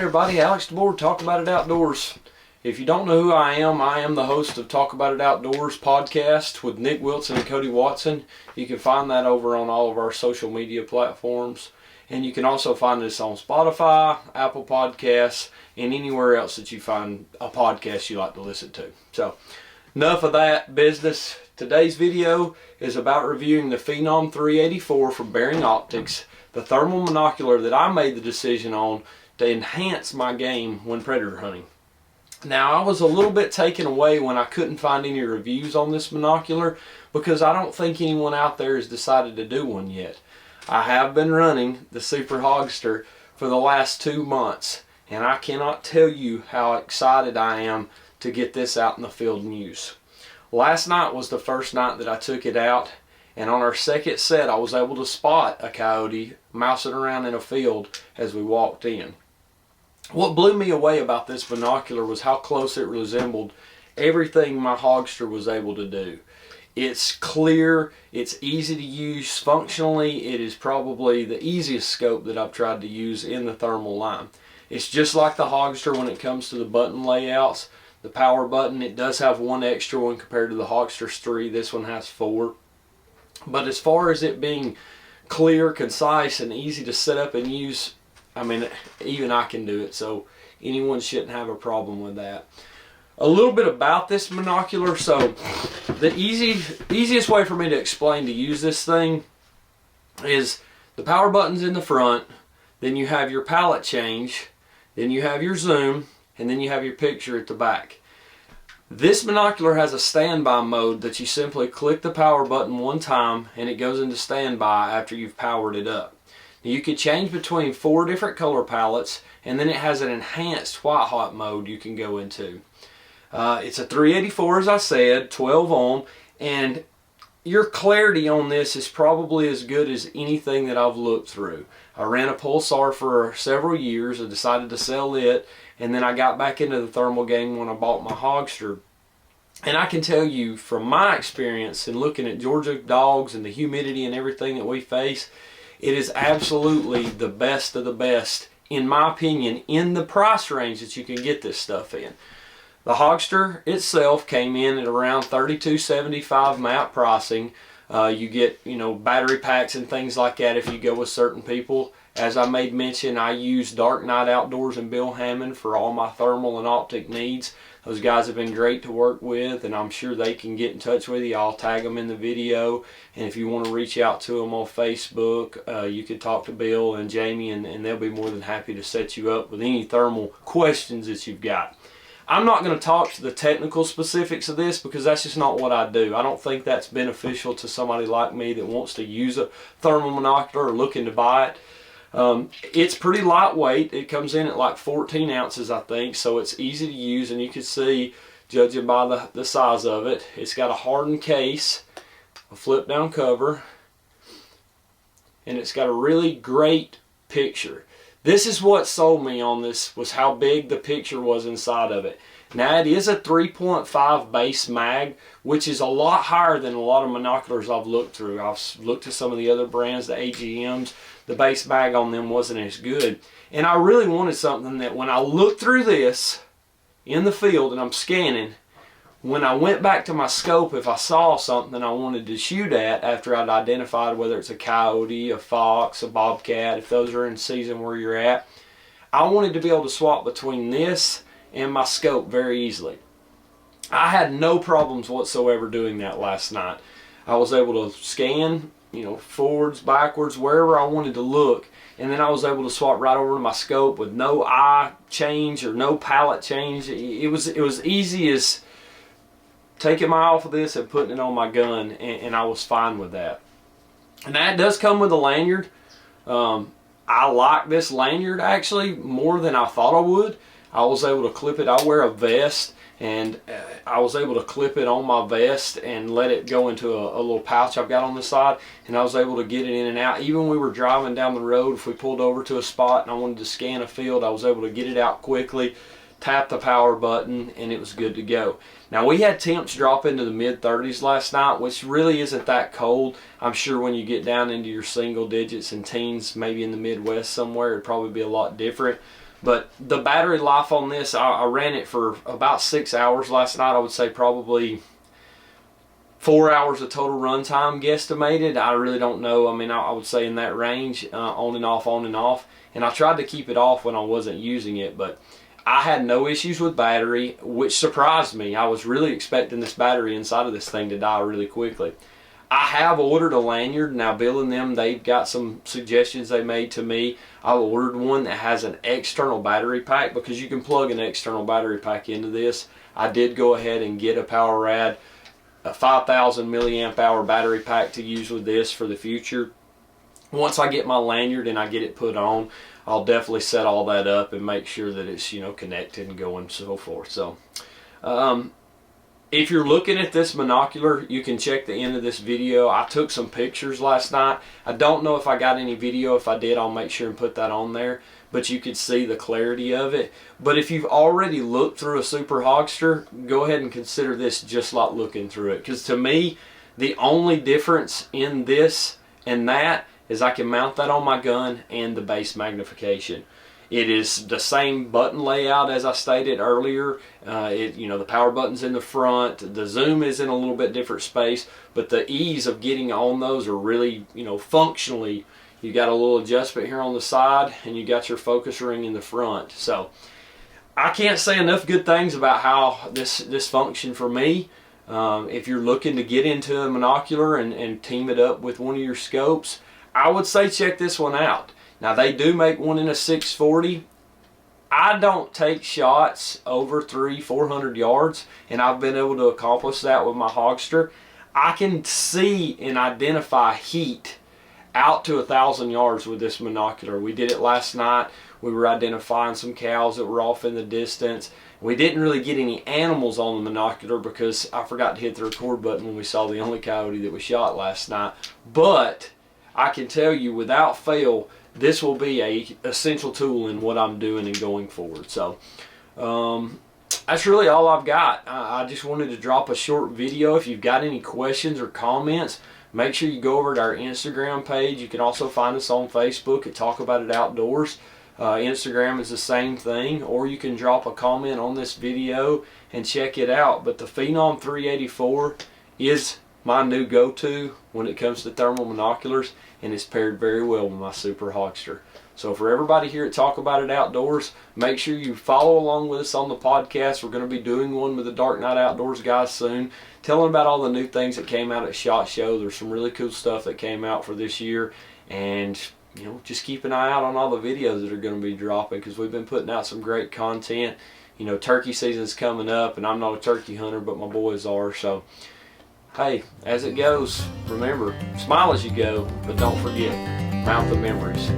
everybody, Alex DeBord, Talk About It Outdoors. If you don't know who I am the host of Talk About It Outdoors podcast with Nick Wilson and Cody Watson. You can find that over on all of our social media platforms. And you can also find us on Spotify, Apple Podcasts, and anywhere else that you find a podcast you like to listen to. So, enough of that business. Today's video is about reviewing the Phenom 384 from Bering Optics, the thermal monocular that I made the decision on to enhance my game when predator hunting. Now, I was a little bit taken away when I couldn't find any reviews on this monocular because I don't think anyone out there has decided to do one yet. I have been running the Super Hogster for the last 2 months, and I cannot tell you how excited I am to get this out in the field and use. Last night was the first night that I took it out, and on our second set I was able to spot a coyote mousing around in a field as we walked in. What blew me away about this binocular was how close it resembled everything my Hogster was able to do. It's clear, it's easy to use. Functionally, it is probably the easiest scope that I've tried to use in the thermal line. It's just like the Hogster when it comes to the button layouts. The power button, it does have one extra one compared to the Hogster's 3. This one has 4. But as far as it being clear, concise, and easy to set up and use, I mean, even I can do it, so anyone shouldn't have a problem with that. A little bit about this monocular. So the easiest way for me to explain to use this thing is the power button's in the front, then you have your palette change, then you have your zoom, and then you have your picture at the back. This monocular has a standby mode that you simply click the power button one time and it goes into standby after you've powered it up. Now, you can change between 4 different color palettes, and then it has an enhanced white hot mode you can go into. It's a 384, as I said, 12 ohm, and your clarity on this is probably as good as anything that I've looked through. I ran a Pulsar for several years. I decided to sell it, and then I got back into the thermal game when I bought my Hogster. And I can tell you from my experience in looking at Georgia dogs and the humidity and everything that we face, it is absolutely the best of the best, in my opinion, in the price range that you can get this stuff in. The Hogster itself came in at around $32.75 MAP pricing. You get, battery packs and things like that if you go with certain people. As I made mention, I use Dark Knight Outdoors and Bill Hammond for all my thermal and optic needs. Those guys have been great to work with, and I'm sure they can get in touch with you. I'll tag them in the video, and if you want to reach out to them on Facebook, you can talk to Bill and Jamie, and they'll be more than happy to set you up with any thermal questions that you've got. I'm not going to talk to the technical specifics of this because that's just not what I do. I don't think that's beneficial to somebody like me that wants to use a thermal monocular or looking to buy it. It's pretty lightweight. It comes in at like 14 ounces, I think, so it's easy to use, and you can see, judging by the size of it, it's got a hardened case, a flip down cover, and it's got a really great picture. This is what sold me on this, was how big the picture was inside of it. Now, it is a 3.5 base mag, which is a lot higher than a lot of monoculars I've looked through. I've looked at some of the other brands, the AGMs. The base mag on them wasn't as good. And I really wanted something that when I looked through this in the field and I'm scanning, when I went back to my scope, if I saw something I wanted to shoot at after I'd identified whether it's a coyote, a fox, a bobcat, if those are in season where you're at, I wanted to be able to swap between this and my scope very easily. I had no problems whatsoever doing that last night. I was able to scan, forwards, backwards, wherever I wanted to look, and then I was able to swap right over to my scope with no eye change or no palette change. It was easy as taking my eye off of this and putting it on my gun, and I was fine with that. And that does come with a lanyard. I like this lanyard actually more than I thought I would. I was able to clip it. I wear a vest, and I was able to clip it on my vest and let it go into a little pouch I've got on the side, and I was able to get it in and out. Even when we were driving down the road, if we pulled over to a spot and I wanted to scan a field, I was able to get it out quickly, tap the power button, and it was good to go. Now, we had temps drop into the mid-30s last night, which really isn't that cold. I'm sure when you get down into your single digits and teens, maybe in the Midwest somewhere, it'd probably be a lot different. But the battery life on this, I ran it for about 6 hours last night. I would say probably 4 hours of total runtime guesstimated. I really don't know. I mean, I would say in that range, on and off, on and off. And I tried to keep it off when I wasn't using it, but I had no issues with battery, which surprised me. I was really expecting this battery inside of this thing to die really quickly. I have ordered a lanyard. Now, Bill and them, they've got some suggestions they made to me. I ordered one that has an external battery pack, because you can plug an external battery pack into this. I did go ahead and get a PowerRad, a 5,000 milliamp hour battery pack to use with this for the future. Once I get my lanyard and I get it put on, I'll definitely set all that up and make sure that it's, you know, connected and going and so forth. So, if you're looking at this monocular, you can check the end of this video. I took some pictures last night. I don't know if I got any video. If I did, I'll make sure and put that on there. But you could see the clarity of it. But if you've already looked through a Super Hogster, go ahead and consider this just like looking through it. Because to me, the only difference in this and that is I can mount that on my gun and the base magnification. It is the same button layout as I stated earlier. You know, the power button's in the front. The zoom is in a little bit different space, but the ease of getting on those are really, you know, functionally. You got a little adjustment here on the side, and you got your focus ring in the front. So I can't say enough good things about how this functioned for me. If you're looking to get into a monocular and team it up with one of your scopes, I would say check this one out. Now, they do make one in a 640. I don't take shots over 300-400 yards, and I've been able to accomplish that with my Hogster. I can see and identify heat out to 1,000 yards with this monocular. We did it last night. We were identifying some cows that were off in the distance. We didn't really get any animals on the monocular because I forgot to hit the record button when we saw the only coyote that we shot last night. But I can tell you without fail, this will be a essential tool in what I'm doing and going forward. So that's really all I've got. I just wanted to drop a short video. If you've got any questions or comments, make sure you go over to our Instagram page. You can also find us on Facebook at Talk About It Outdoors. Instagram is the same thing, or you can drop a comment on this video and check it out. But the Phenom 384 is my new go-to when it comes to thermal monoculars, and it's paired very well with my Super Hogster. So for everybody here at Talk About It Outdoors, make sure you follow along with us on the podcast. We're going to be doing one with the Dark Knight Outdoors guys soon, telling about all the new things that came out at SHOT Show. There's some really cool stuff that came out for this year, and you know, just keep an eye out on all the videos that are going to be dropping, because we've been putting out some great content. You know, turkey season's coming up, and I'm not a turkey hunter, but my boys are. So hey, as it goes, remember, smile as you go, but don't forget, mount the memories.